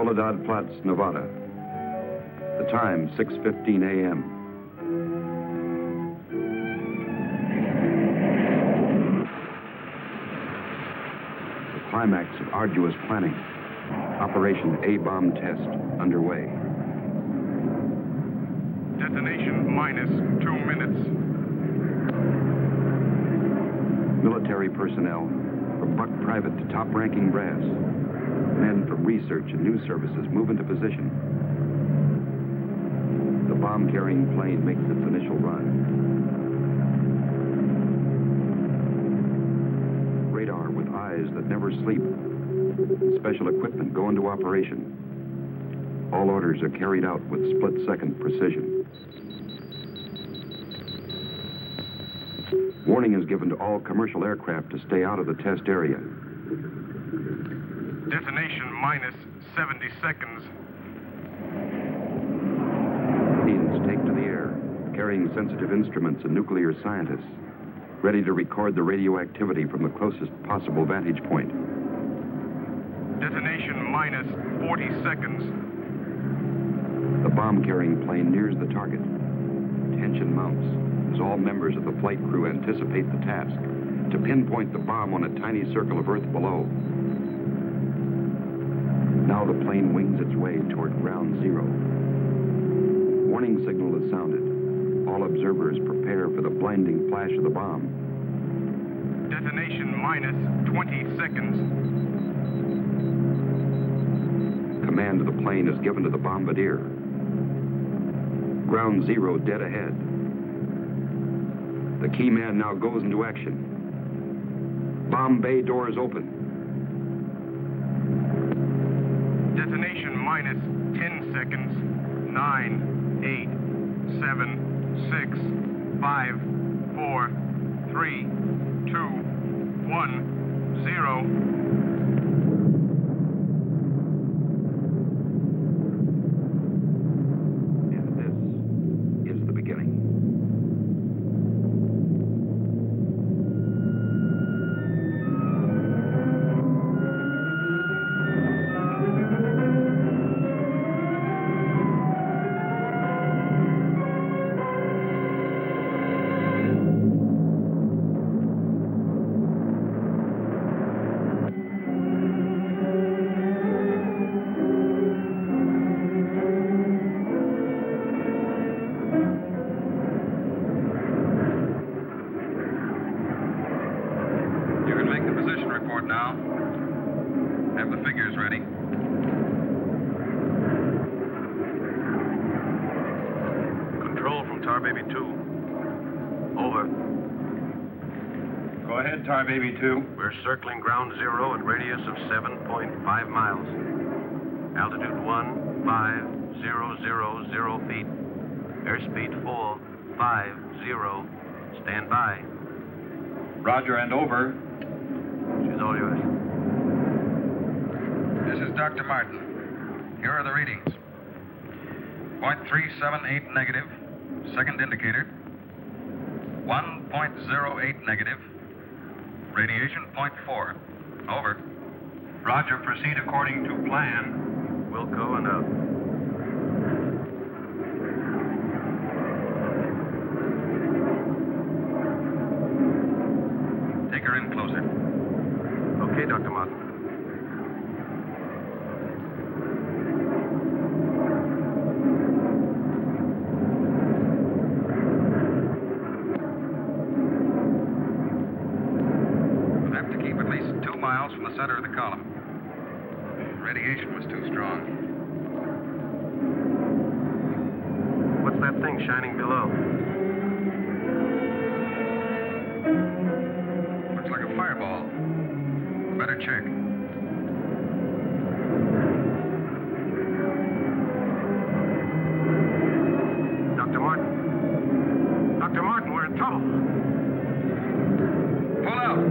Soledad Flats, Nevada. The time, 6:15 a.m. The climax of arduous planning. Operation A-bomb test underway. Detonation minus 2 minutes. Military personnel, from buck private to top-ranking brass. Men from research and news services move into position. The bomb-carrying plane makes its initial run. Radar with eyes that never sleep. Special equipment go into operation. All orders are carried out with split-second precision. Warning is given to all commercial aircraft to stay out of the test area. Detonation minus 70 seconds. Planes take to the air, carrying sensitive instruments and nuclear scientists, ready to record the radioactivity from the closest possible vantage point. Detonation minus 40 seconds. The bomb-carrying plane nears the target. Tension mounts as all members of the flight crew anticipate the task to pinpoint the bomb on a tiny circle of Earth below. Now the plane wings its way toward ground zero. Warning signal is sounded. All observers prepare for the blinding flash of the bomb. Detonation minus 20 seconds. Command of the plane is given to the bombardier. Ground zero dead ahead. The key man now goes into action. Bomb bay doors open. Detonation minus 10 seconds. 9, 8, 7, 6, 5, 4, 3, 2, 1, 0. Baby 2. We're circling ground zero at radius of 7.5 miles. Altitude 15,000 feet. Airspeed 450. Stand by. Roger and over. She's all yours. This is Dr. Martin. Here are the readings. 0.378 negative. Second indicator. 1.08 negative. Radiation 0.4. Over. Roger, proceed according to plan. Wilco and out. Take her in closer. Okay, Dr. Martin. From the center of the column. Radiation was too strong. What's that thing shining below? Looks like a fireball. Better check. Dr. Martin. Dr. Martin, we're in trouble. Pull out.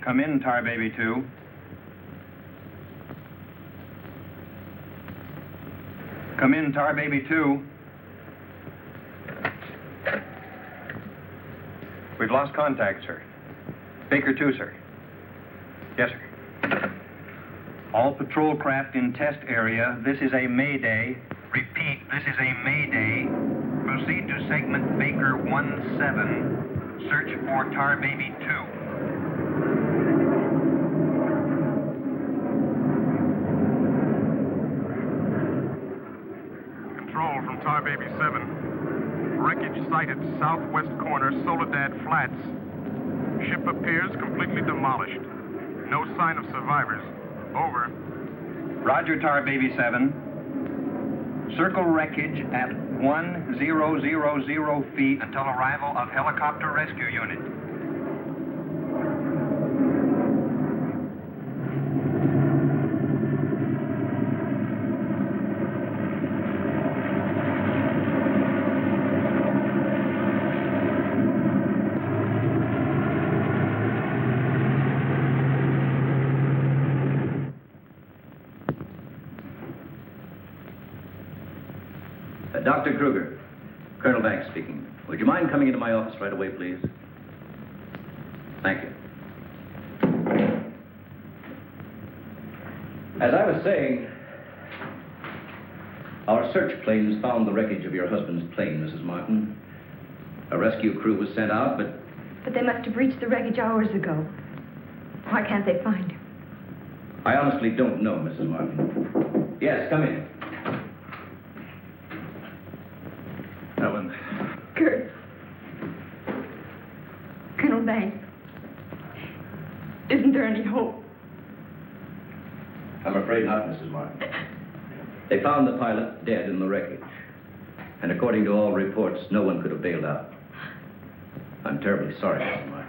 Come in, Tar Baby 2. Come in, Tar Baby 2. We've lost contact, sir. Baker 2, sir. Yes, sir. All patrol craft in test area. This is a mayday. Repeat, this is a mayday. Proceed to segment Baker 17. Search for Tar Baby 2. Control from Tar Baby 7. Wreckage sighted southwest corner, Soledad Flats. Ship appears completely demolished. No sign of survivors. Over. Roger, Tar Baby 7. Circle wreckage at 1000 feet until arrival of helicopter rescue unit. Dr. Kruger, Colonel Banks speaking. Would you mind coming into my office right away, please? Thank you. As I was saying, our search planes found the wreckage of your husband's plane, Mrs. Martin. A rescue crew was sent out, but... But they must have reached the wreckage hours ago. Why can't they find him? I honestly don't know, Mrs. Martin. Yes, come in. Ellen. Kurt. Colonel Banks. Isn't there any hope? I'm afraid not, Mrs. Martin. They found the pilot dead in the wreckage. And according to all reports, no one could have bailed out. I'm terribly sorry, Mrs. Martin.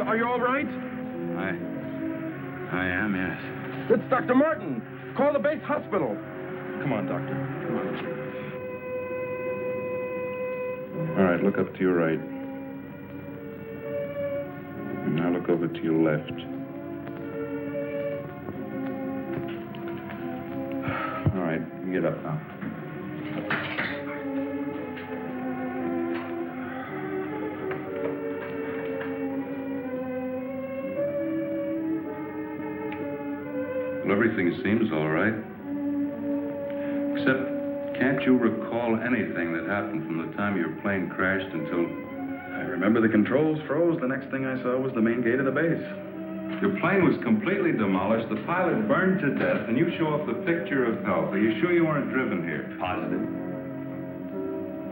Are you all right? I am, yes. It's Dr. Martin. Call the base hospital. Come on, Doctor. Come on. All right, look up to your right. And now look over to your left. All right, you get up now. Well, everything seems all right. Except, can't you recall anything that happened from the time your plane crashed until... I remember the controls froze. The next thing I saw was the main gate of the base. Your plane was completely demolished, the pilot burned to death, and you show off the picture of health. Are you sure you weren't driven here? Positive.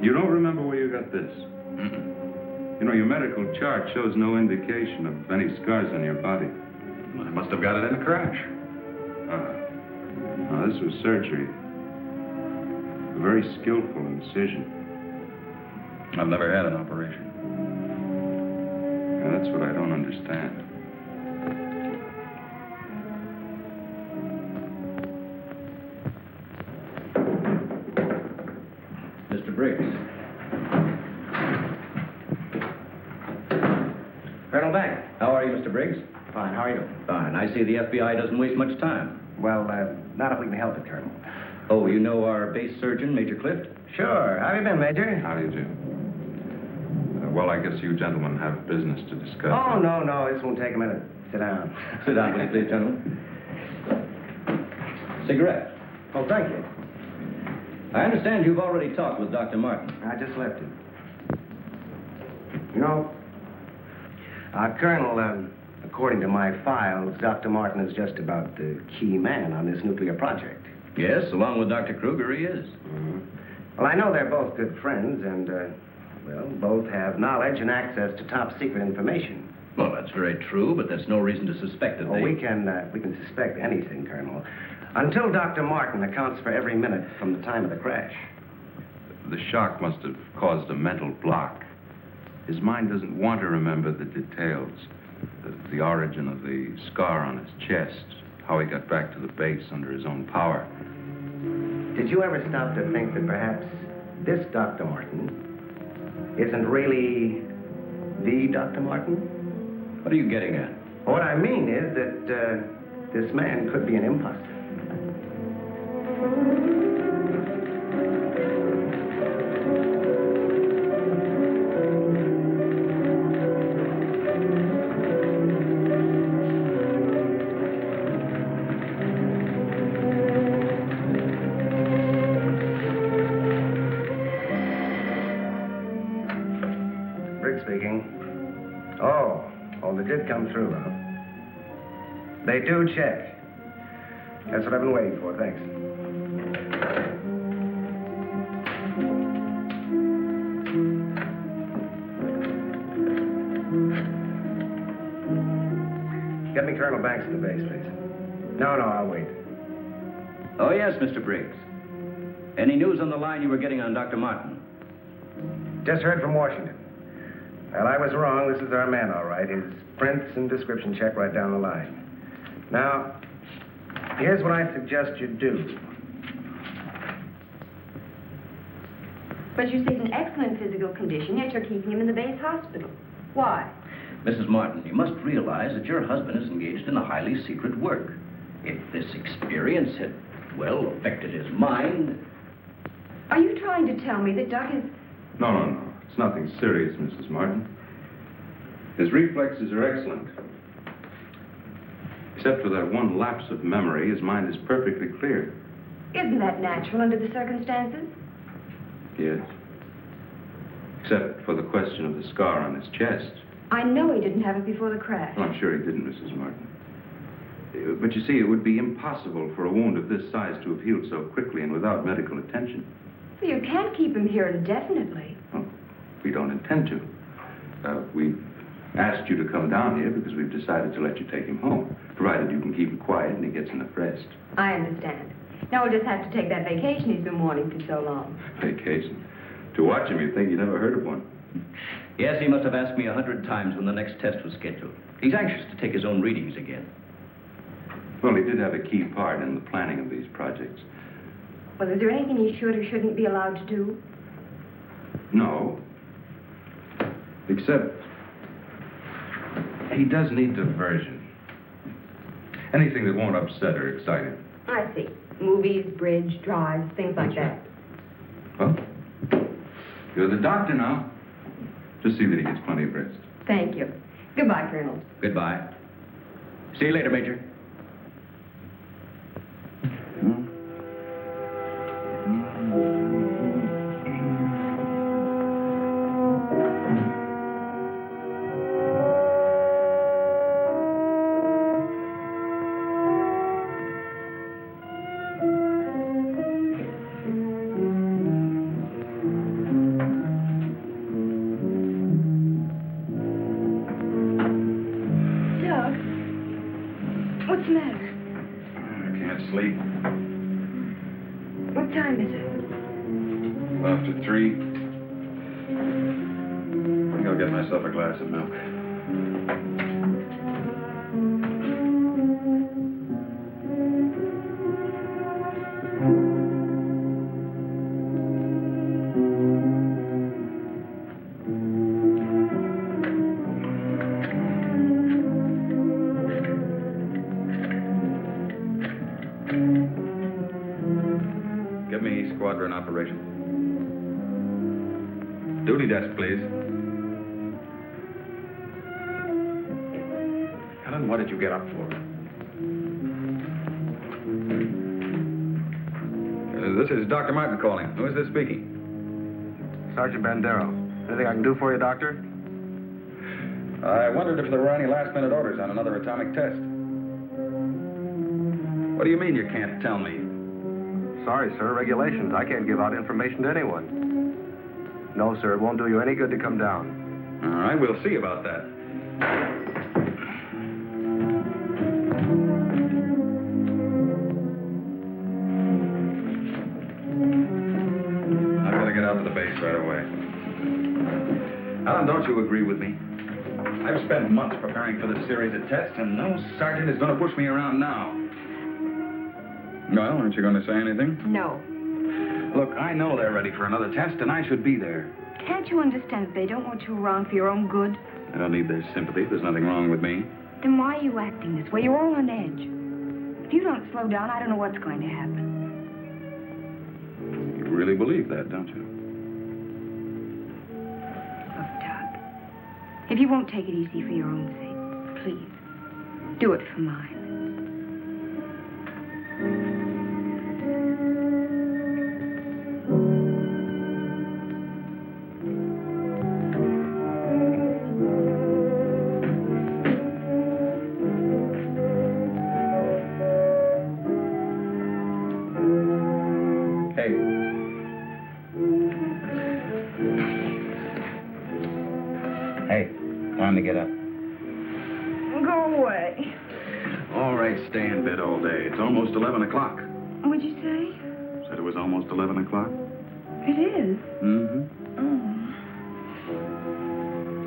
You don't remember where you got this? Mm-mm. You know, your medical chart shows no indication of any scars on your body. Well, I must have got it in a crash. Now, this was surgery. A very skillful incision. I've never had an operation. Now, that's what I don't understand. Mr. Briggs. Colonel Banks. How are you, Mr. Briggs? Fine, how are you? Fine. I see the FBI doesn't waste much time. Well, not if we can help it, Colonel. Oh, you know our base surgeon, Major Clift? Sure. How have you been, Major? How do you do? Well, I guess you gentlemen have business to discuss. Oh, no. This won't take a minute. Sit down. Sit down, will you please, gentlemen? Cigarette. Oh, thank you. I understand you've already talked with Dr. Martin. I just left him. You know, Colonel, according to my files, Dr. Martin is just about the key man on this nuclear project. Yes, along with Dr. Kruger, he is. Mm-hmm. Well, I know they're both good friends, and, well, both have knowledge and access to top-secret information. Well, that's very true, but that's no reason to suspect that we can suspect anything, Colonel, until Dr. Martin accounts for every minute from the time of the crash. The shock must have caused a mental block. His mind doesn't want to remember the details, the origin of the scar on his chest, how he got back to the base under his own power. Did you ever stop to think that perhaps this Dr. Martin isn't really the Dr. Martin? What are you getting at? What I mean is that this man could be an imposter. They did come through, Rob. They do check. That's what I've been waiting for, thanks. Get me Colonel Banks at the base, please. No, I'll wait. Oh, yes, Mr. Briggs. Any news on the line you were getting on Dr. Martin? Just heard from Washington. Well, I was wrong. This is our man, all right. His prints and description check right down the line. Now, here's what I suggest you do. But you say he's in excellent physical condition, yet you're keeping him in the base hospital. Why? Mrs. Martin, you must realize that your husband is engaged in a highly secret work. If this experience had, well, affected his mind... Are you trying to tell me that Doc is... No. It's nothing serious, Mrs. Martin. His reflexes are excellent. Except for that one lapse of memory, his mind is perfectly clear. Isn't that natural under the circumstances? Yes. Except for the question of the scar on his chest. I know he didn't have it before the crash. Well, I'm sure he didn't, Mrs. Martin. But you see, it would be impossible for a wound of this size to have healed so quickly and without medical attention. Well, you can't keep him here indefinitely. Well, we don't intend to. We've asked you to come down here because we've decided to let you take him home, provided you can keep him quiet and he gets enough rest. I understand. Now we'll just have to take that vacation he's been wanting for so long. Vacation? To watch him, you'd think you never heard of one. Yes, he must have asked me 100 times when the next test was scheduled. He's anxious to take his own readings again. Well, he did have a key part in the planning of these projects. Well, is there anything he should or shouldn't be allowed to do? No. Except, he does need diversion. Anything that won't upset or excite him. I see. Movies, bridge, drives, things like that. Well, you're the doctor now. Just see that he gets plenty of rest. Thank you. Goodbye, Colonel. Goodbye. See you later, Major. Duty desk, please. Helen, what did you get up for? This is Dr. Martin calling. Who is this speaking? Sergeant Bandero. Anything I can do for you, Doctor? I wondered if there were any last-minute orders on another atomic test. What do you mean you can't tell me? Sorry, sir. Regulations. I can't give out information to anyone. No, sir. It won't do you any good to come down. All right, we'll see about that. Now, don't you agree with me? I've spent months preparing for this series of tests, and no sergeant is going to push me around now. Well, aren't you going to say anything? No. Look, I know they're ready for another test, and I should be there. Can't you understand that they don't want you around for your own good? I don't need their sympathy. There's nothing wrong with me. Then why are you acting this way? You're all on edge. If you don't slow down, I don't know what's going to happen. You really believe that, don't you? Look, Doug, if you won't take it easy for your own sake, please, do it for mine. Time to get up. Go away. All right, stay in bed all day. It's almost 11 o'clock. What'd you say? Said it was almost 11 o'clock. It is? Mm-hmm.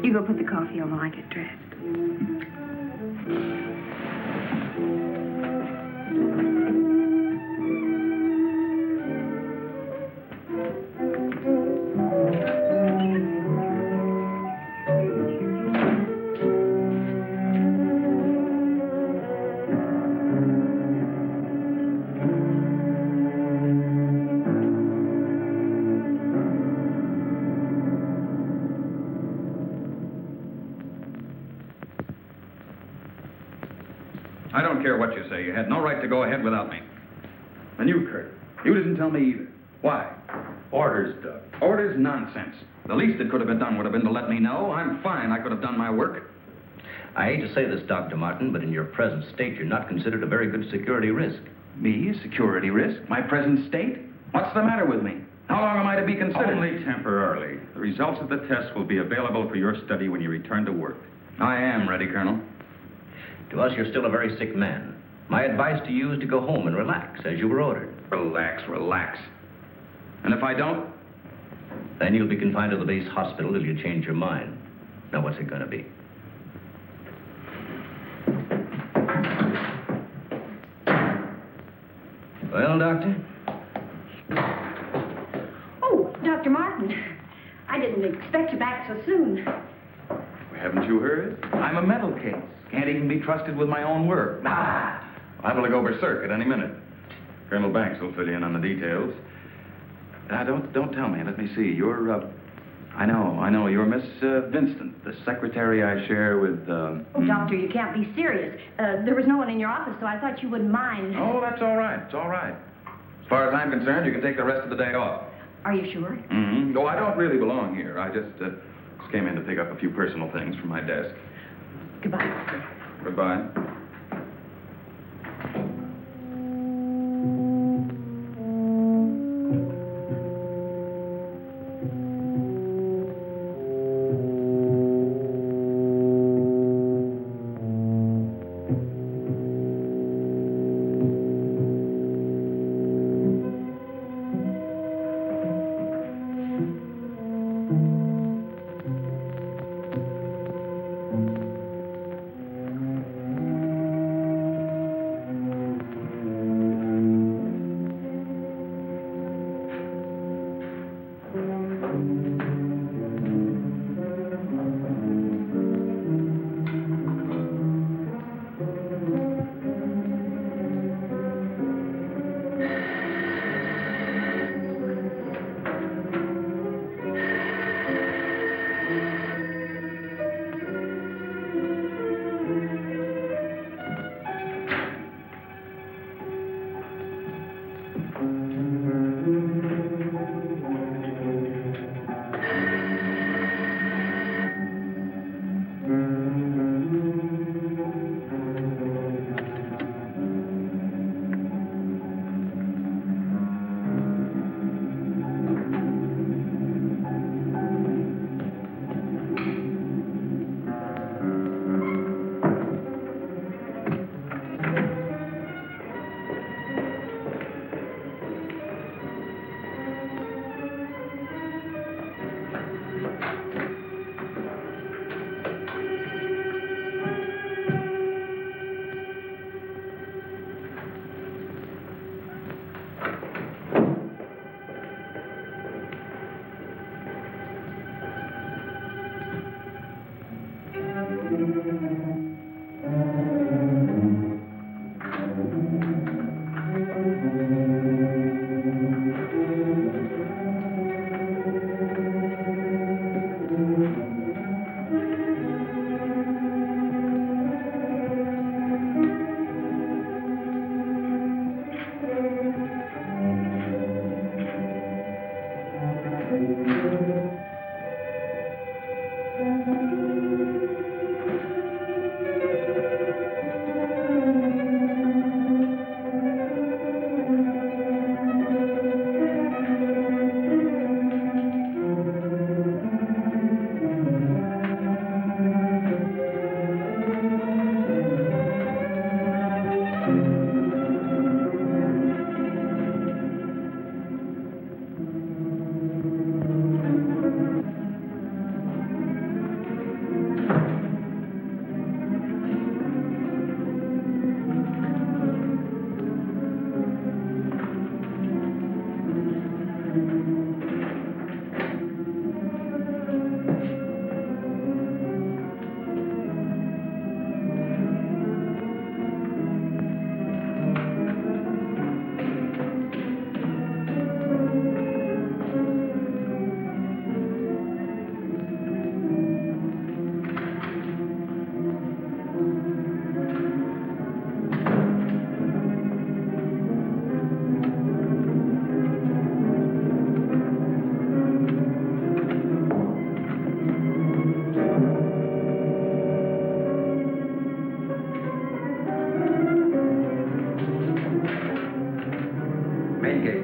Oh. You go put the coffee on while I get dressed. I don't care what you say. You had no right to go ahead without me. And you, Kurt, you didn't tell me either. Why? Orders, Doug. Orders? Nonsense. The least that could have been done would have been to let me know. I'm fine. I could have done my work. I hate to say this, Dr. Martin, but in your present state, you're not considered a very good security risk. Me? A security risk? My present state? What's the matter with me? How long am I to be considered? Only temporarily. The results of the test will be available for your study when you return to work. I am ready, Colonel. To us, you're still a very sick man. My advice to you is to go home and relax, as you were ordered. Relax, relax. And if I don't? Then you'll be confined to the base hospital till you change your mind. Now, what's it going to be? Well, Doctor? Oh, Dr. Martin. I didn't expect you back so soon. Haven't you heard? I'm a mental case. Can't even be trusted with my own work. Liable to go berserk at any minute. Colonel Banks will fill you in on the details. Don't tell me. Let me see. You're, I know. You're Miss Vincent, the secretary I share with, Oh, Doctor, you can't be serious. There was no one in your office, so I thought you wouldn't mind. Oh, that's all right. It's all right. As far as I'm concerned, you can take the rest of the day off. Are you sure? Mm-hmm. No, I don't really belong here. I just came in to pick up a few personal things from my desk. Goodbye. Goodbye.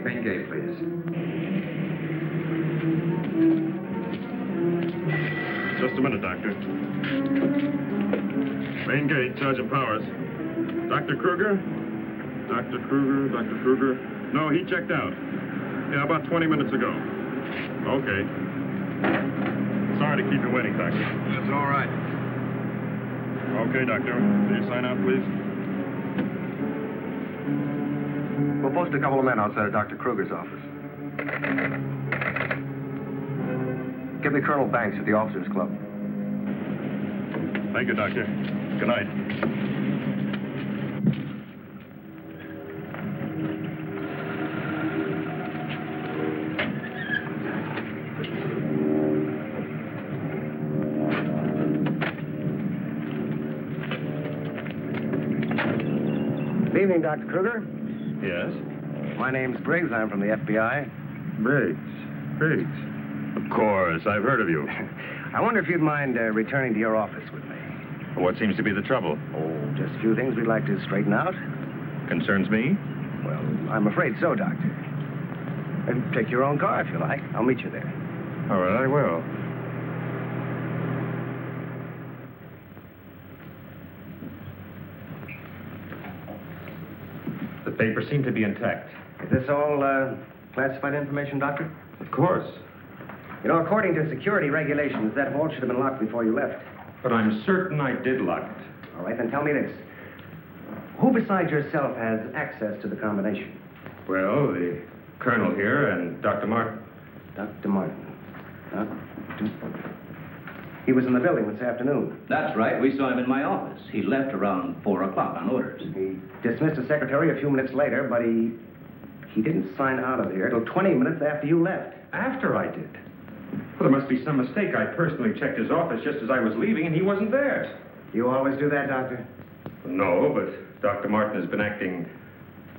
Main gate, please. Just a minute, Doctor. Main gate, Sergeant Powers. Dr. Kruger? Dr. Kruger. No, he checked out. Yeah, about 20 minutes ago. Okay. Sorry to keep you waiting, Doctor. That's all right. Okay, Doctor. Will you sign out, please? We'll post a couple of men outside of Dr. Kruger's office. Give me Colonel Banks at the Officers Club. Thank you, Doctor. Good night. Good evening, Dr. Kruger. Yes? My name's Briggs. I'm from the FBI. Briggs. Of course, I've heard of you. I wonder if you'd mind returning to your office with me. What seems to be the trouble? Oh, just a few things we'd like to straighten out. Concerns me? Well, I'm afraid so, Doctor. And take your own car if you like. I'll meet you there. All right, I will. The papers seem to be intact. Is this all classified information, Doctor? Of course. You know, according to security regulations, that vault should have been locked before you left. But I'm certain I did lock it. All right, then tell me this. Who besides yourself has access to the combination? Well, the colonel here and Dr. Martin. Dr. Martin. He was in the building this afternoon. That's right. We saw him in my office. He left around 4 o'clock on orders. He dismissed the secretary a few minutes later, but he didn't sign out of here till 20 minutes after you left. After I did? Well, there must be some mistake. I personally checked his office just as I was leaving, and he wasn't there. You always do that, Doctor? No, but Dr. Martin has been acting,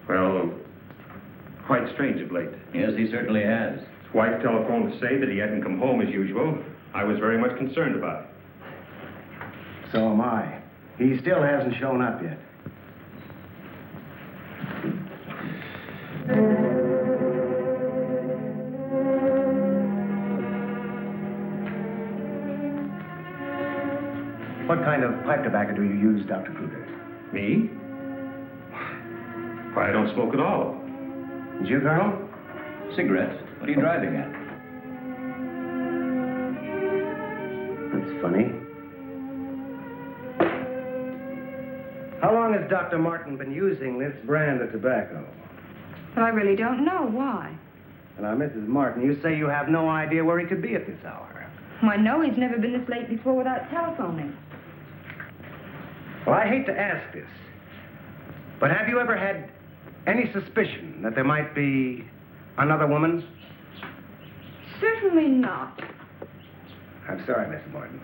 well, quite strange of late. Yes, he certainly has. His wife telephoned to say that he hadn't come home as usual. I was very much concerned about it. So am I. He still hasn't shown up yet. What kind of pipe tobacco do you use, Dr. Kruger? Me? Why, I don't smoke at all. And you, Colonel? Cigarettes? What are you driving at? That's funny. How long has Dr. Martin been using this brand of tobacco? But I really don't know. Why? Now, Mrs. Martin, you say you have no idea where he could be at this hour. Well, I know he's never been this late before without telephoning. Well, I hate to ask this, but have you ever had any suspicion that there might be another woman? Certainly not. I'm sorry, Mrs. Martin.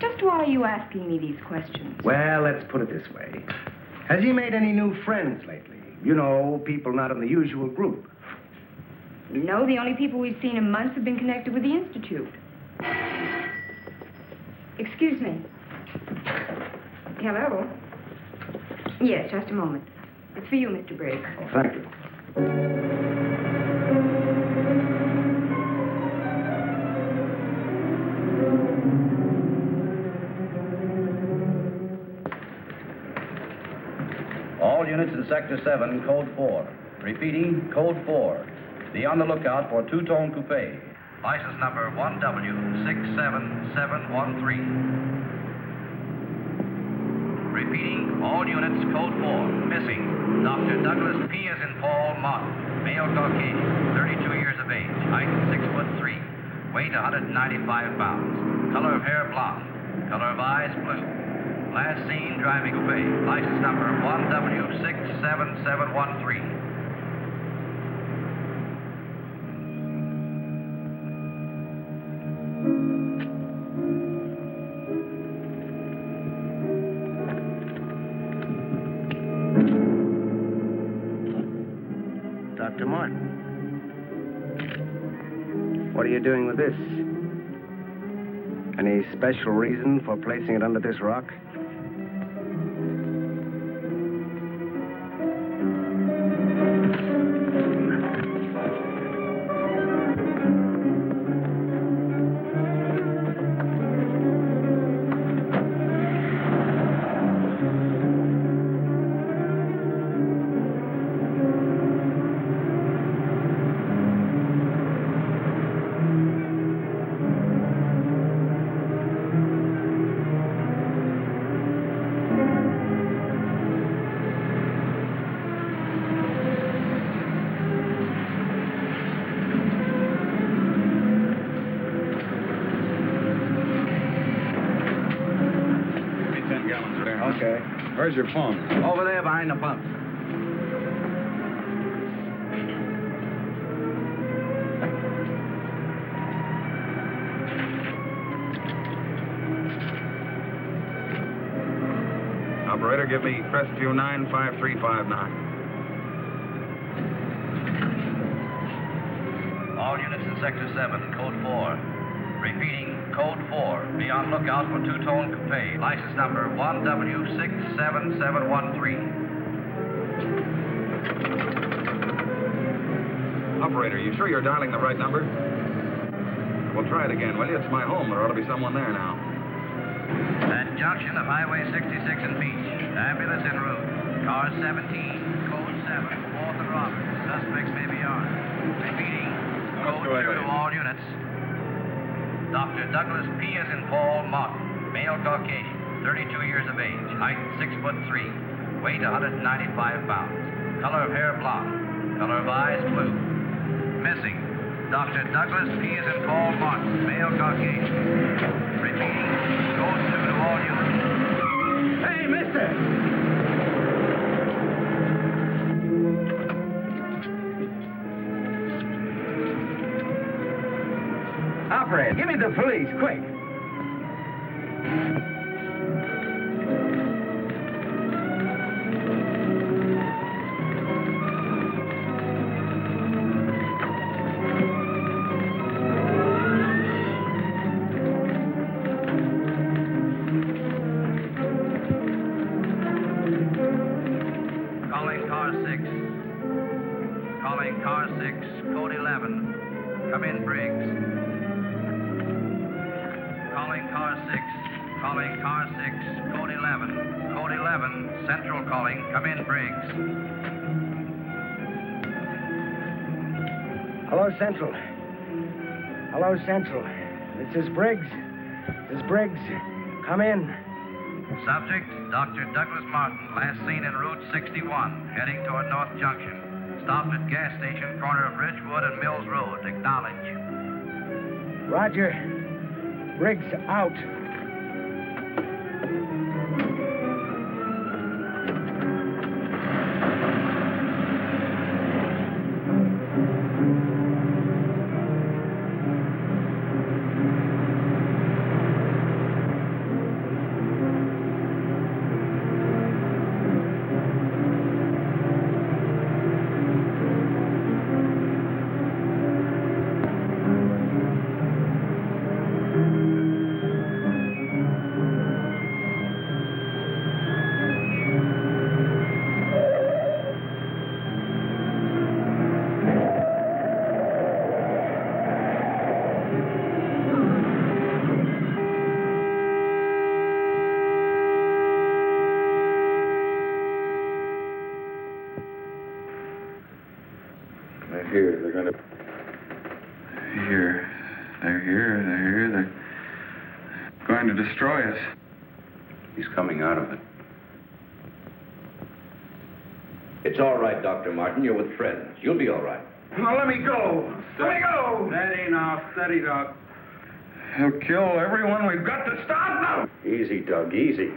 Just why are you asking me these questions? Well, let's put it this way. Has he made any new friends lately? You know, people not in the usual group. You know, the only people we've seen in months have been connected with the Institute. Excuse me. Hello? Yes, just a moment. It's for you, Mr. Briggs. Oh, thank you. All units in Sector 7, Code 4. Repeating, Code 4. Be on the lookout for two-tone coupe. License number 1W67713. Repeating, all units, Code 4. Missing, Dr. Douglas P. as in Paul Martin, male Caucasian, 32 years of age, height 6'3", weight 195 pounds, color of hair blonde, color of eyes blue. Last seen driving coupe, license number 1W67713. Dr. Martin. What are you doing with this? Any special reason for placing it under this rock? Okay. Where's your phone? Over there behind the pump. Operator, give me Crestview 95359. All units in Sector 7, Code 4. Repeating, Code 4. Be on lookout for two-tone coupe. License number 1W67713. Operator, you sure you're dialing the right number? Well, try it again, will you? It's my home. There ought to be someone there now. At junction of Highway 66 and Beach. Ambulance en route. Car 17, Code 7, 4th and Roberts. Suspects may be armed. Repeating, Code 2 to all units. Dr. Douglas P. as in Paul Martin, male Caucasian, 32 years of age, height 6'3", weight 195 pounds, color of hair blonde, color of eyes blue. Missing, Dr. Douglas P. as in Paul Martin, male Caucasian. Repeating, Code 2 to all units. Hey, mister! Operator, give me the police, quick. Calling car 6. Calling car 6, Code 11. Come in, Briggs. Calling car 6. Calling car 6, Code 11. Code 11, Central calling. Come in, Briggs. Hello, Central. Hello, Central. This is Briggs. This is Briggs. Come in. Subject, Dr. Douglas Martin, last seen en Route 61, heading toward North Junction. Stopped at gas station, corner of Ridgewood and Mills Road. Acknowledge. Roger. Briggs out. They're here. They're going to... Here. They're here. They're here. They're going to destroy us. He's coming out of it. It's all right, Dr. Martin. You're with friends. You'll be all right. Now, let me go. Let me go. Steady now, steady, Doc. He'll kill everyone. We've got to stop now. Easy, Doug, easy.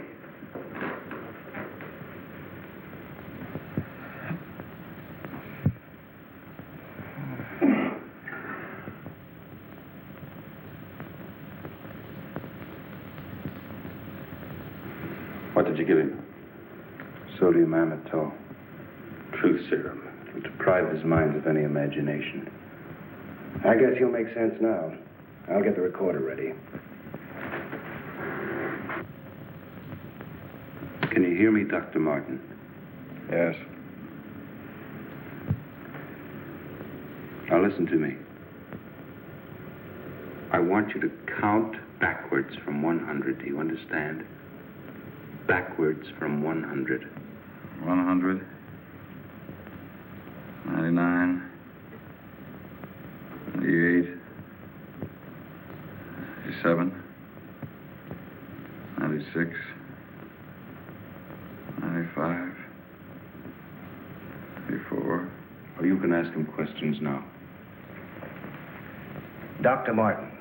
What did you give him? Sodium amytal. Truth serum. It'll deprive his mind of any imagination. I guess you'll make sense now. I'll get the recorder ready. Can you hear me, Dr. Martin? Yes. Now listen to me. I want you to count backwards from 100. Do you understand? Backwards from 100. 100. 99. 98. 97. 96. 95. 84. Well, you can ask him questions now. Dr. Martin,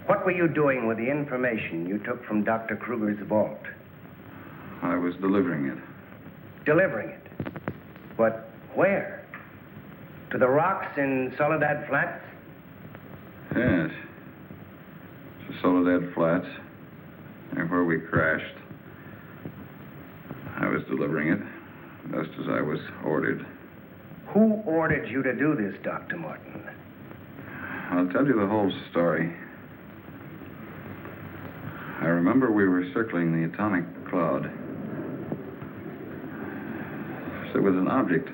what were you doing with the information you took from Dr. Kruger's vault? I was delivering it. Delivering it? But where? To the rocks in Soledad Flats? Yes. To Soledad Flats, and where we crashed. I was delivering it, just as I was ordered. Who ordered you to do this, Dr. Martin? I'll tell you the whole story. I remember we were circling the atomic cloud. There was an object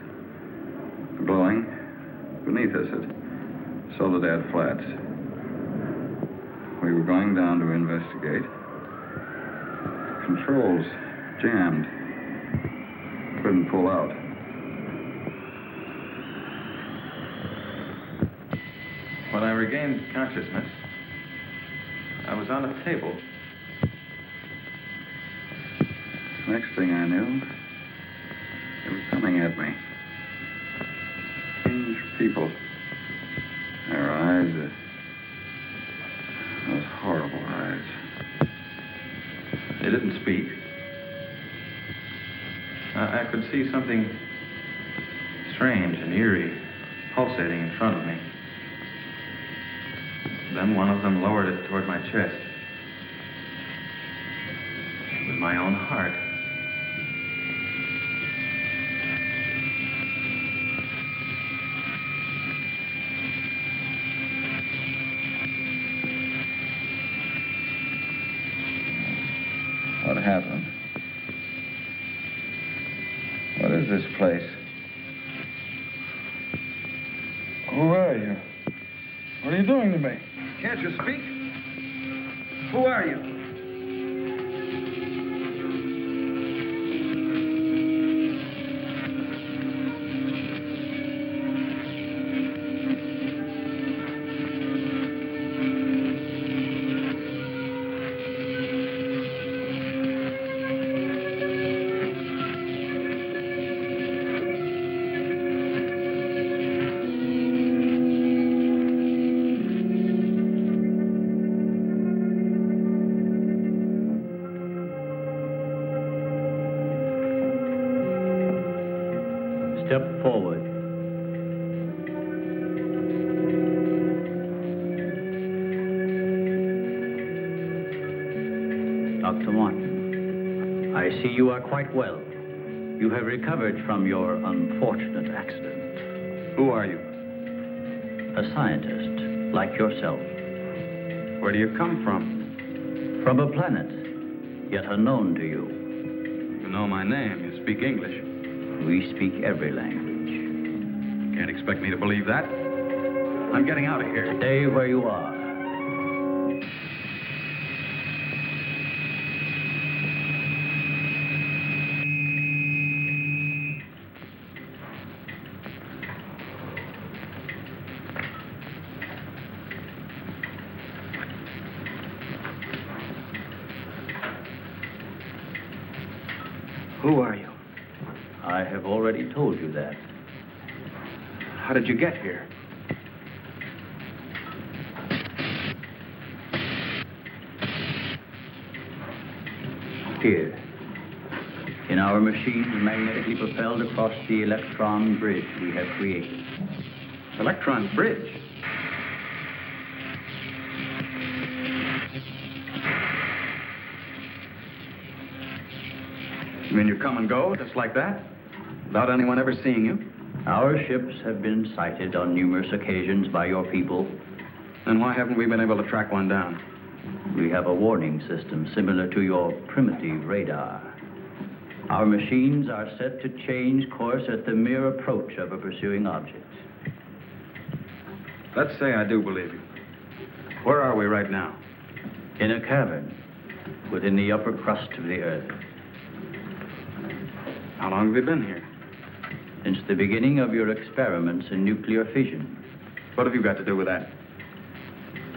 glowing beneath us at Soledad Flats. We were going down to investigate. Controls jammed. Couldn't pull out. When I regained consciousness, I was on a table. Next thing I knew, they were coming at me. Strange people. Their eyes, those horrible eyes. They didn't speak. I could see something strange and eerie pulsating in front of me. Then one of them lowered it toward my chest. It was my own heart. What happened? What is this place? Who are you? What are you doing to me? Can't you speak? Who are you? Step forward. Dr. Martin, I see you are quite well. You have recovered from your unfortunate accident. Who are you? A scientist, like yourself. Where do you come from? From a planet, yet unknown to you. You know my name. You speak English. We speak every language. Can't expect me to believe that. I'm getting out of here. Stay where you are. Who are you? I have already told you that. How did you get here? Here. In our machines magnetically propelled across the electron bridge we have created. Electron bridge? You mean you come and go just like that? Without anyone ever seeing you? Our ships have been sighted on numerous occasions by your people. Then why haven't we been able to track one down? We have a warning system similar to your primitive radar. Our machines are set to change course at the mere approach of a pursuing object. Let's say I do believe you. Where are we right now? In a cavern within the upper crust of the Earth. How long have you been here? Since the beginning of your experiments in nuclear fission. What have you got to do with that?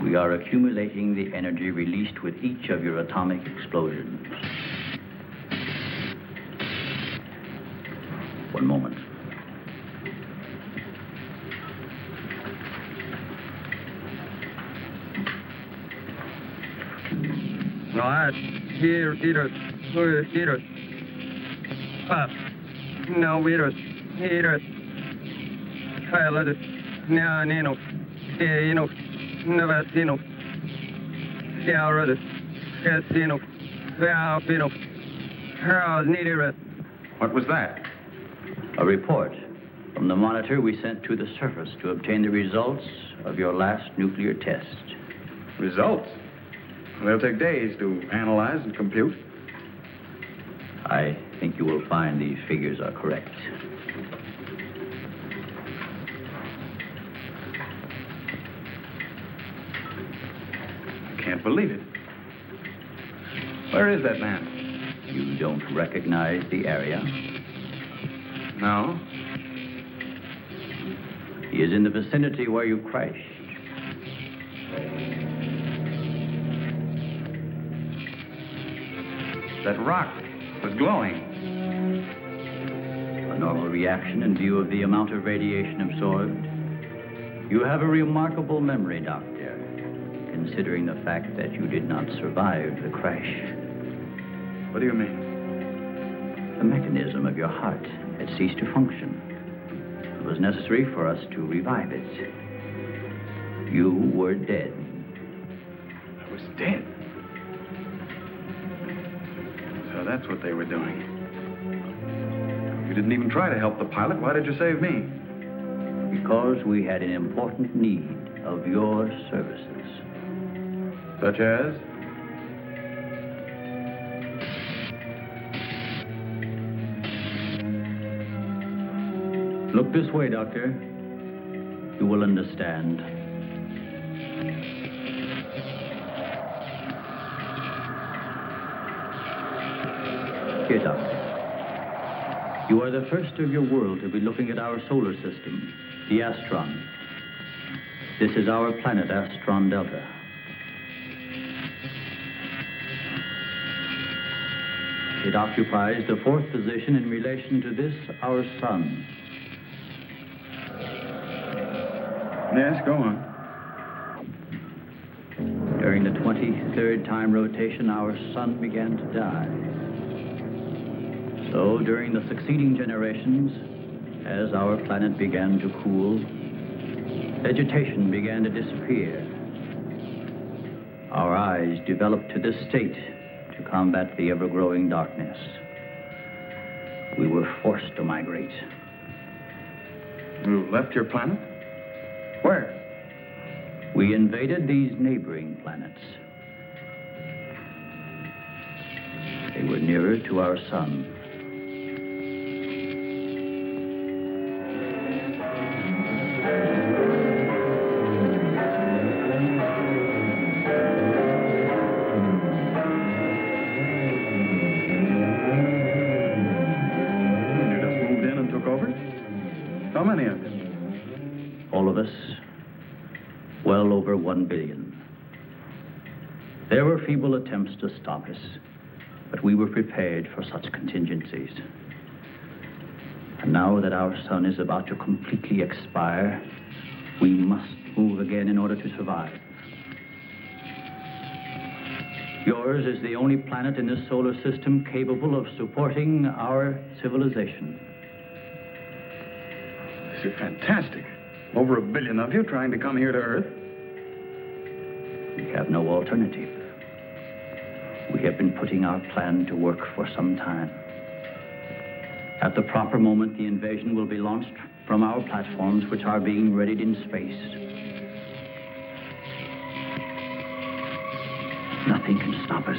We are accumulating the energy released with each of your atomic explosions. One moment. No, here, eaters, eaters. No, eaters, eaters. I let it. Now, Nino. Nino. Never seen. Yeah, already. Casino. Yeah, Pino. How's needed rest? What was that? A report from the monitor we sent to the surface to obtain the results of your last nuclear test. Results? They'll take days to analyze and compute. I think you will find these figures are correct. I can't believe it. Where is that man? You don't recognize the area? No. He is in the vicinity where you crashed. That rock was glowing. A normal reaction in view of the amount of radiation absorbed. You have a remarkable memory, Doctor, considering the fact that you did not survive the crash. What do you mean? The mechanism of your heart had ceased to function. It was necessary for us to revive it. You were dead. I was dead? So that's what they were doing. You didn't even try to help the pilot. Why did you save me? Because we had an important need of your services. Such as? Look this way, Doctor. You will understand. Here, Doctor. You are the first of your world to be looking at our solar system, the Astron. This is our planet, Astron Delta. It occupies the 4th position in relation to this, our sun. Yes, go on. During the 23rd time rotation, our sun began to die. So, during the succeeding generations, as our planet began to cool, vegetation began to disappear. Our eyes developed to this state to combat the ever-growing darkness. We were forced to migrate. You left your planet? Where? We invaded these neighboring planets. They were nearer to our sun. How many of you? All of us, well over 1 billion. There were feeble attempts to stop us. But we were prepared for such contingencies. And now that our sun is about to completely expire, we must move again in order to survive. Yours is the only planet in this solar system capable of supporting our civilization. This is fantastic. Over 1 billion of you trying to come here to Earth. We have no alternative. We have been putting our plan to work for some time. At the proper moment, the invasion will be launched from our platforms, which are being readied in space. Nothing can stop us.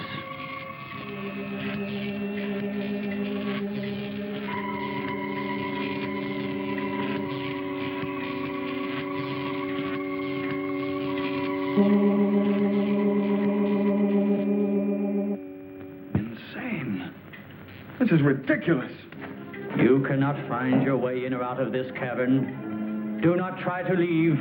Insane. This is ridiculous. You cannot find your way in or out of this cavern. Do not try to leave.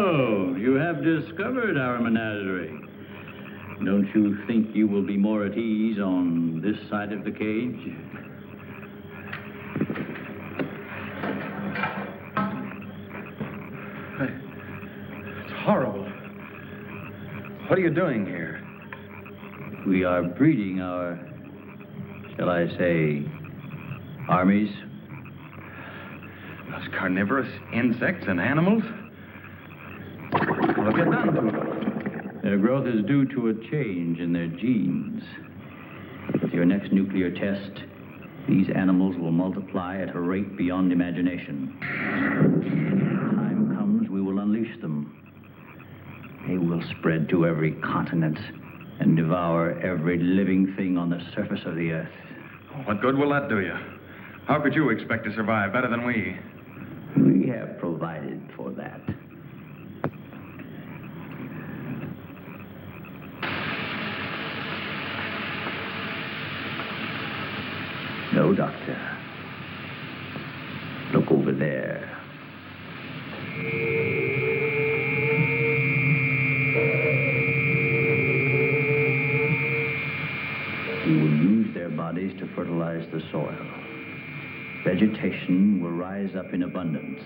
So, you have discovered our menagerie. Don't you think you will be more at ease on this side of the cage? It's horrible. What are you doing here? We are breeding our, shall I say, armies. Those carnivorous insects and animals? What have you done to them? Their growth is due to a change in their genes. With your next nuclear test, these animals will multiply at a rate beyond imagination. When the time comes, we will unleash them. They will spread to every continent and devour every living thing on the surface of the earth. What good will that do you? How could you expect to survive better than we? We have provided for that. No, Doctor. Look over there. We will use their bodies to fertilize the soil. Vegetation will rise up in abundance.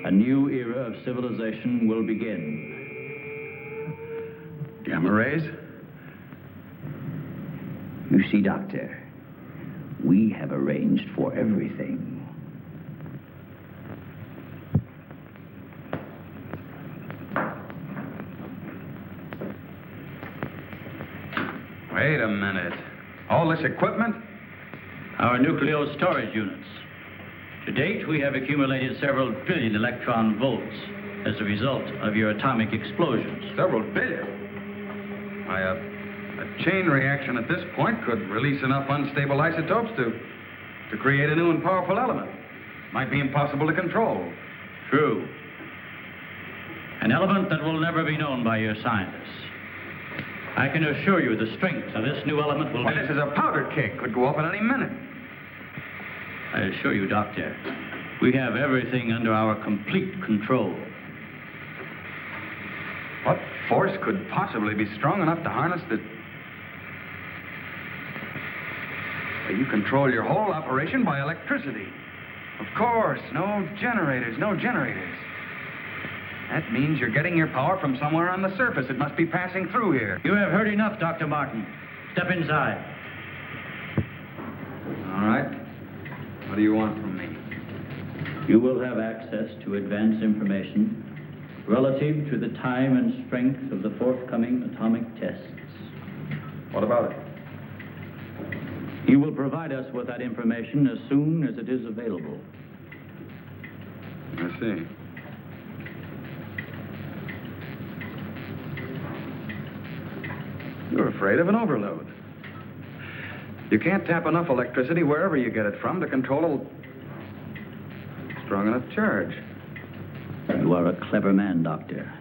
A new era of civilization will begin. Gamma rays? You see, Doctor, we have arranged for everything. Wait a minute. All this equipment? Our nuclear storage units. To date, we have accumulated several billion electron volts as a result of your atomic explosions. Several billion? Why, a chain reaction at this point could release enough unstable isotopes to create a new and powerful element. Might be impossible to control. True. An element that will never be known by your scientists. I can assure you the strength of this new element will Why, be... this is a powder keg. Could go off at any minute. I assure you, Doctor, we have everything under our complete control. What force could possibly be strong enough to harness the... You control your whole operation by electricity. Of course, no generators. That means you're getting your power from somewhere on the surface. It must be passing through here. You have heard enough, Dr. Martin. Step inside. All right. What do you want from me? You will have access to advanced information relative to the time and strength of the forthcoming atomic tests. What about it? You will provide us with that information as soon as it is available. I see. You're afraid of an overload. You can't tap enough electricity wherever you get it from to control a strong enough charge. You are a clever man, Doctor.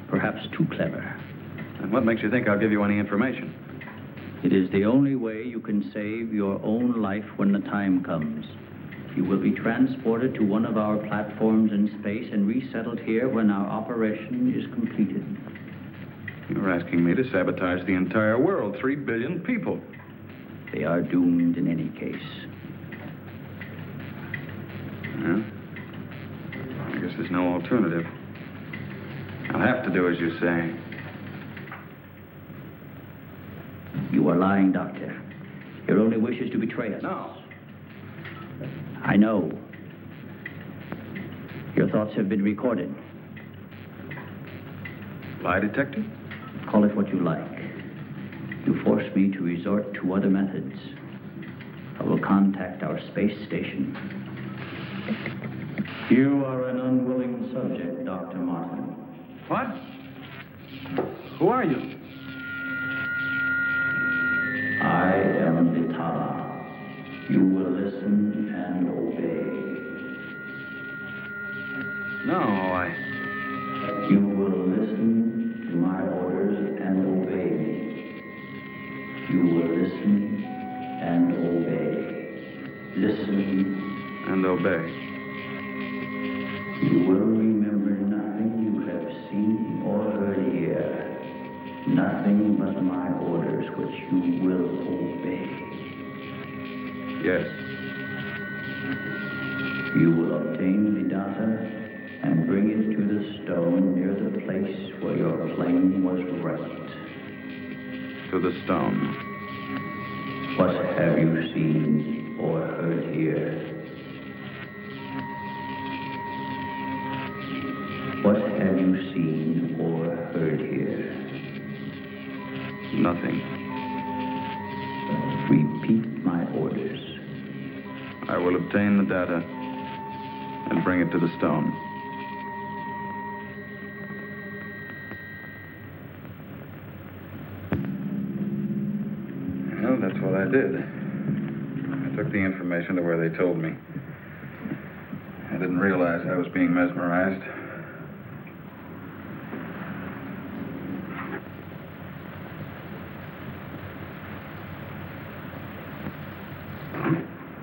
Perhaps too clever. And what makes you think I'll give you any information? It is the only way you can save your own life when the time comes. You will be transported to one of our platforms in space and resettled here when our operation is completed. You're asking me to sabotage the entire world, 3 billion people. They are doomed in any case. Well, I guess there's no alternative. I'll have to do as you say. You are lying, Doctor. Your only wish is to betray us. No. I know. Your thoughts have been recorded. Lie detector? Call it what you like. You force me to resort to other methods. I will contact our space station. You are an unwilling subject, Dr. Martin. What? Who are you? I am Vitala. You will listen and obey. No, You will listen to my orders and obey me. You will listen and obey. Listen and obey. You will remember nothing you have seen Yes. You will obtain the data and bring it to the stone near the place where your plane was wrecked. To the stone. What have you seen or heard here? What have you seen or heard here? Nothing. Repeat my orders. I will obtain the data and bring it to the stone. Well, that's what I did. I took the information to where they told me. I didn't realize I was being mesmerized.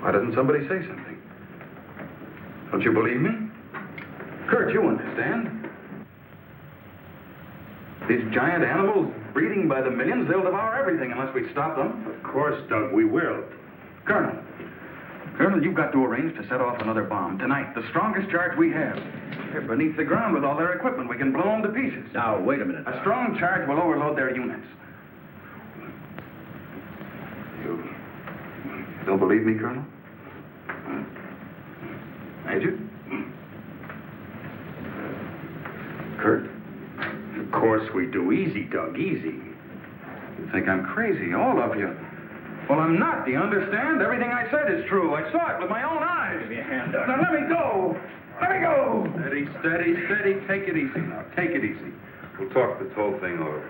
Why doesn't somebody say something? Don't you believe me? Kurt, you understand. These giant animals breeding by the millions, they'll devour everything unless we stop them. Of course, Doug, we will. Colonel, you've got to arrange to set off another bomb tonight. The strongest charge we have. They're beneath the ground with all their equipment. We can blow them to pieces. Now, wait a minute. A strong charge will overload their units. You don't believe me, Colonel? Major? Kurt? Of course we do. Easy, Doug, easy. You think I'm crazy, all of you. Well, I'm not. Do you understand? Everything I said is true. I saw it with my own eyes. Give me a hand, Doug. Now, let me go. Let me go. Steady, steady, steady. Take it easy now. Take it easy. We'll talk this whole thing over.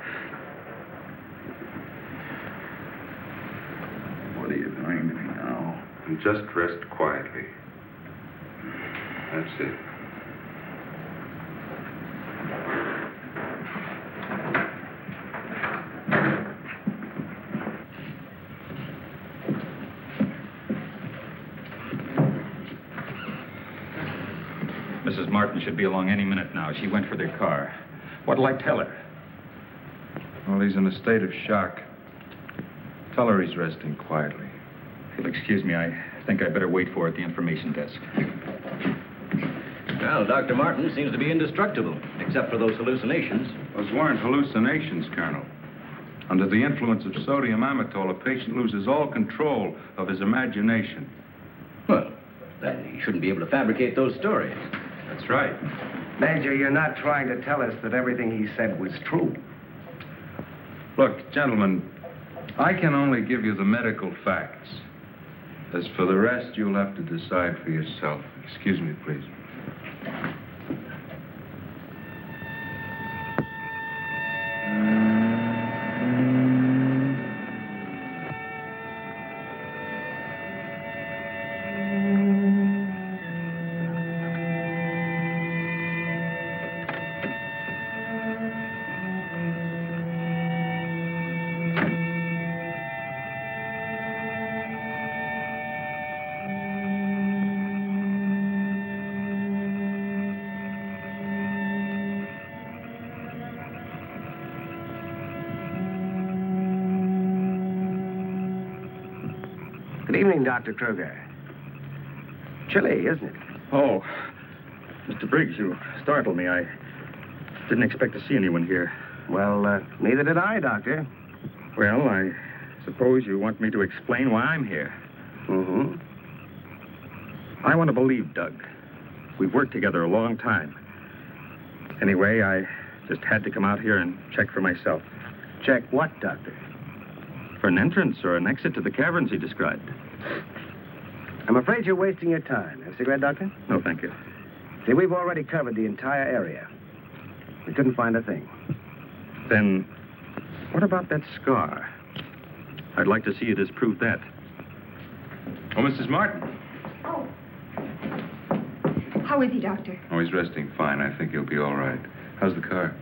What are you doing to me now? And just rest quietly. That's it. Mrs. Martin should be along any minute now. She went for their car. What'll I tell her? Well, he's in a state of shock. Tell her he's resting quietly. If you'll excuse me, I think I'd better wait for her at the information desk. Well, Dr. Martin seems to be indestructible, except for those hallucinations. Those weren't hallucinations, Colonel. Under the influence of sodium amytal, a patient loses all control of his imagination. Well, then he shouldn't be able to fabricate those stories. That's right. Major, you're not trying to tell us that everything he said was true. Look, gentlemen, I can only give you the medical facts. As for the rest, you'll have to decide for yourself. Excuse me, please. Good evening, Dr. Kruger. Chilly, isn't it? Oh, Mr. Briggs, you startled me. I didn't expect to see anyone here. Well, neither did I, Doctor. Well, I suppose you want me to explain why I'm here. Mm-hmm. I want to believe Doug. We've worked together a long time. Anyway, I just had to come out here and check for myself. Check what, Doctor? For an entrance or an exit to the caverns he described. I'm afraid you're wasting your time. Have a cigarette, Doctor? No, thank you. See, we've already covered the entire area. We couldn't find a thing. Then, what about that scar? I'd like to see you disprove that. Oh, Mrs. Martin. Oh. How is he, Doctor? Oh, he's resting fine. I think he'll be all right. How's the car?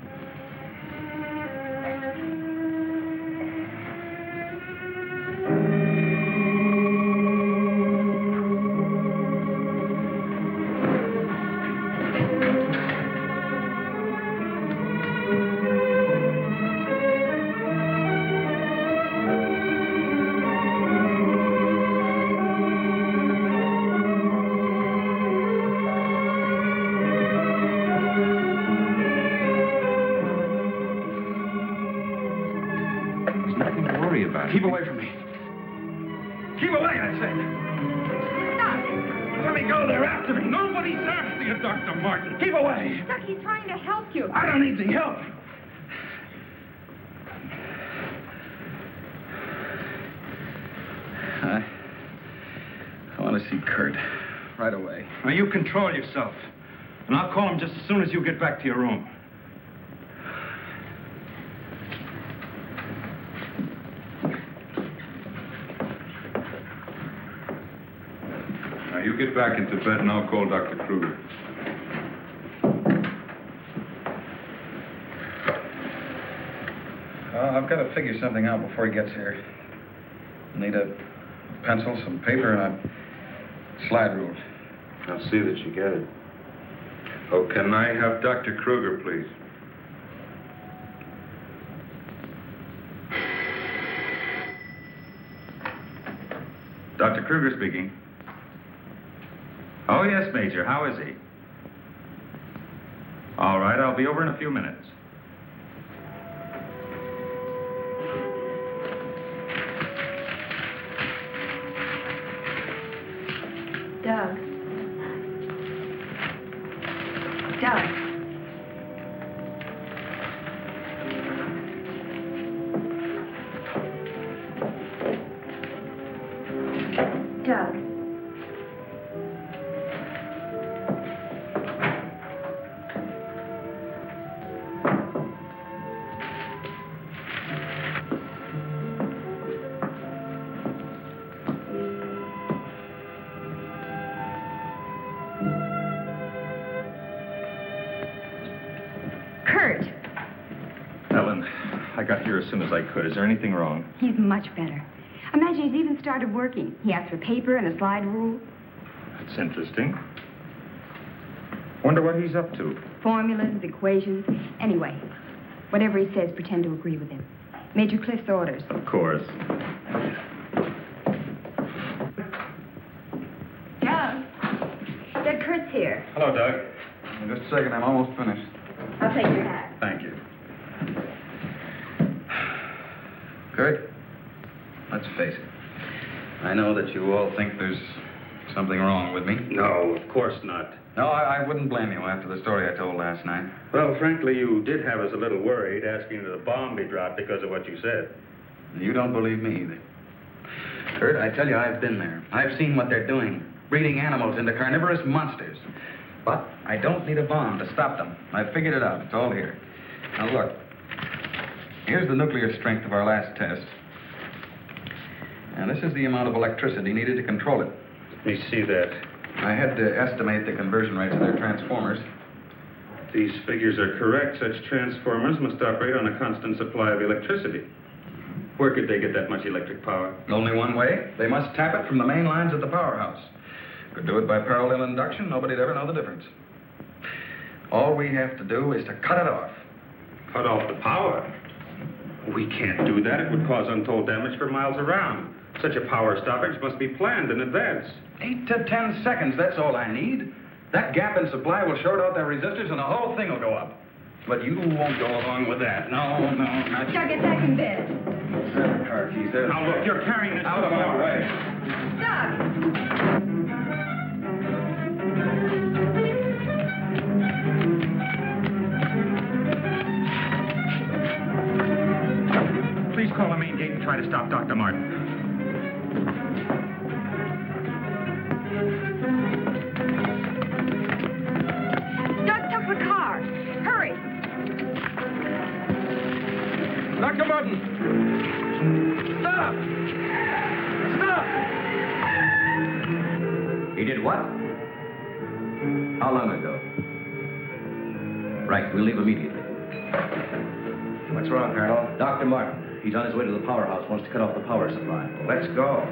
away, I said. Doc! Let me go. They're after me. Nobody's after you, Dr. Martin. Keep away. Doc, he's trying to help you. I don't need the help. I want to see Kurt right away. Now, you control yourself. And I'll call him just as soon as you get back to your room. Now, you get back into bed and I'll call Dr. Kruger. I've got to figure something out before he gets here. I need a pencil, some paper, and a slide rule. I'll see that you get it. Oh, can I have Dr. Kruger, please? Dr. Kruger speaking. Oh, yes, Major. How is he? All right, I'll be over in a few minutes. Doug. Doug. Doug. Kurt. Ellen, I got here as soon as I could. Is there anything wrong? He's much better. Imagine he's even started working. He asked for paper and a slide rule. That's interesting. Wonder what he's up to. Formulas, equations. Anyway, whatever he says, pretend to agree with him. Major Cliff's orders. Of course. Doug. Doug, Kurt's here. Hello, Doug. Just a second. I'm almost finished. I'll take your hat. Thank you. Kurt, let's face it. I know that you all think there's something wrong with me. No, of course not. No, I wouldn't blame you after the story I told last night. Well, frankly, you did have us a little worried, asking that a bomb be dropped because of what you said. You don't believe me either. Kurt, I tell you, I've been there. I've seen what they're doing, breeding animals into carnivorous monsters. But I don't need a bomb to stop them. I've figured it out. It's all here. Now, look. Here's the nuclear strength of our last test. And this is the amount of electricity needed to control it. Let me see that. I had to estimate the conversion rates of their transformers. These figures are correct. Such transformers must operate on a constant supply of electricity. Where could they get that much electric power? Only one way. They must tap it from the main lines at the powerhouse. Could do it by parallel induction. Nobody'd ever know the difference. All we have to do is to cut it off. Cut off the power? We can't do that. It would cause untold damage for miles around. Such a power stoppage must be planned in advance. 8 to 10 seconds, that's all I need. That gap in supply will short out their resistors and the whole thing will go up. But you won't go along with that. No, not you. Doug, get back in bed. There's the car keys there. Now, look, you're carrying this out of my way. Doug! Please call the main gate and try to stop Dr. Martin. Doug took the car. Hurry. Dr. Martin! Stop! Stop! He did what? How long ago? Right, we'll leave immediately. What's wrong, Colonel? Dr. Martin. He's on his way to the powerhouse, wants to cut off the power supply. Let's go.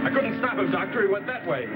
I couldn't stop him, Doctor. He went that way.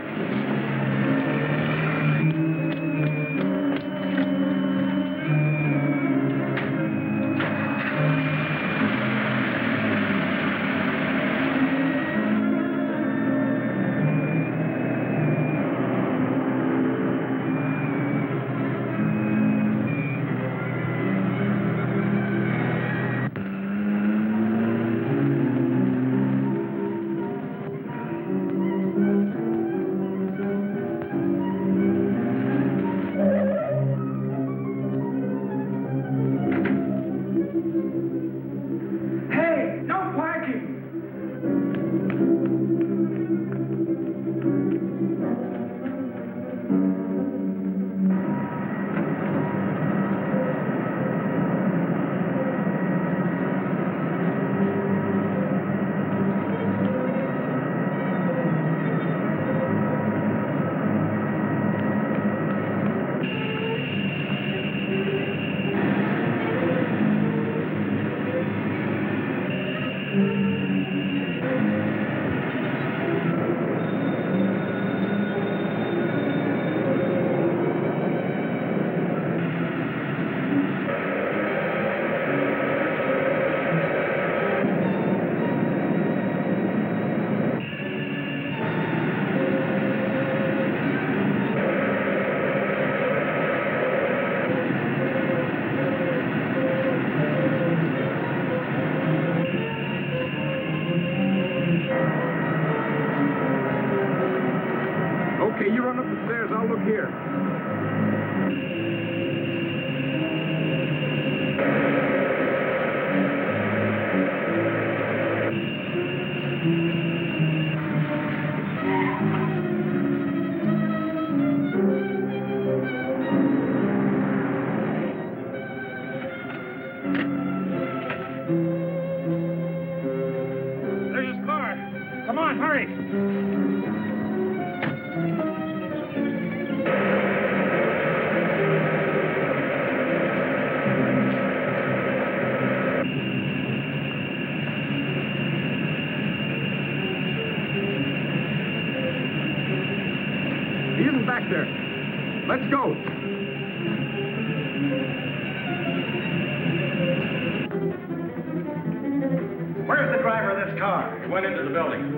building.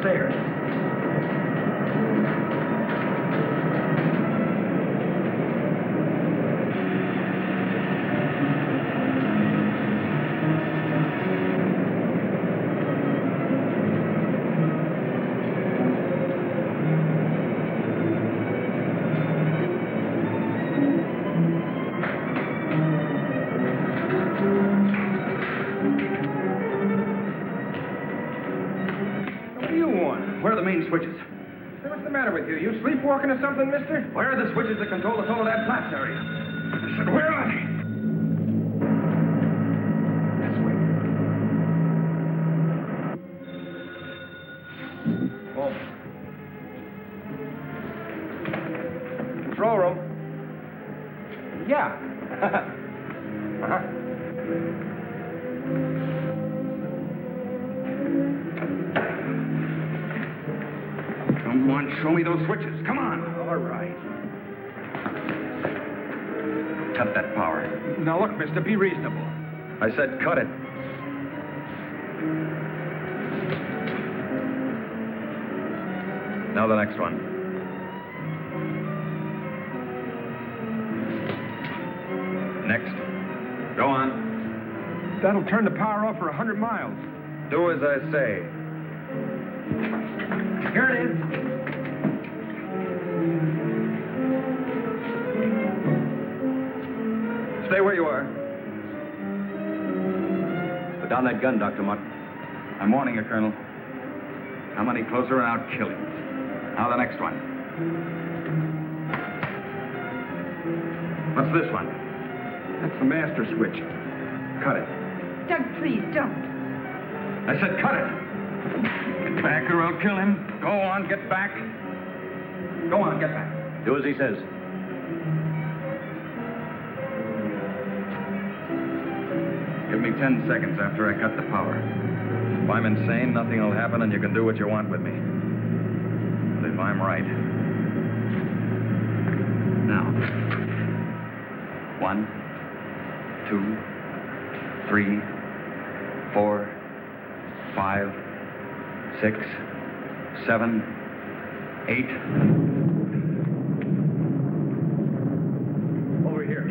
Stairs. Where are the main switches? Hey, what's the matter with you? You sleepwalking or something, mister? Where are the switches that control the Soledad Flats area? I said, where are they? This way. Oh. Control room. Yeah. Uh-huh. Come on, show me those switches. Come on. All right. Cut that power. Now, look, mister, be reasonable. I said cut it. Now the next one. Next. Go on. That'll turn the power off for 100 miles. Do as I say. Here it is. Stay where you are. Put down that gun, Dr. Mott. I'm warning you, Colonel. Come any closer and I'll kill you. Now the next one. What's this one? That's the master switch. Cut it. Doug, please, don't. I said cut it. Get back or I'll kill him. Go on, get back. Go on, get back. Do as he says. Give me 10 seconds after I cut the power. If I'm insane, nothing will happen and you can do what you want with me. But if I'm right... Now. 1, 2, 3, 4, 5, 6, 7, 8. Over here.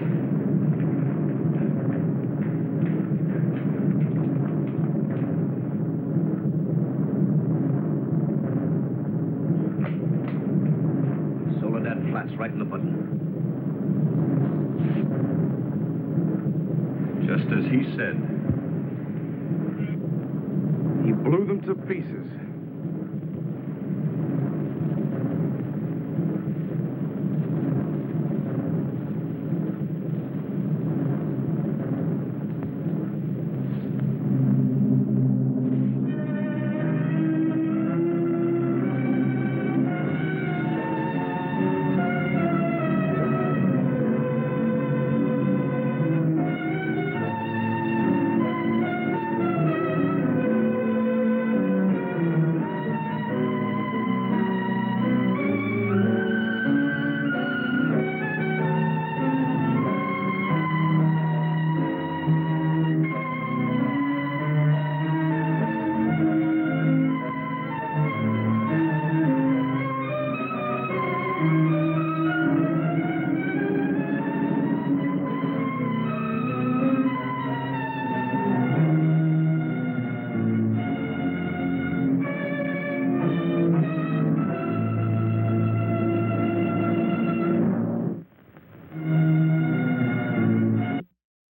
Soledad Flats, right in the button. Just as he said. He blew them to pieces.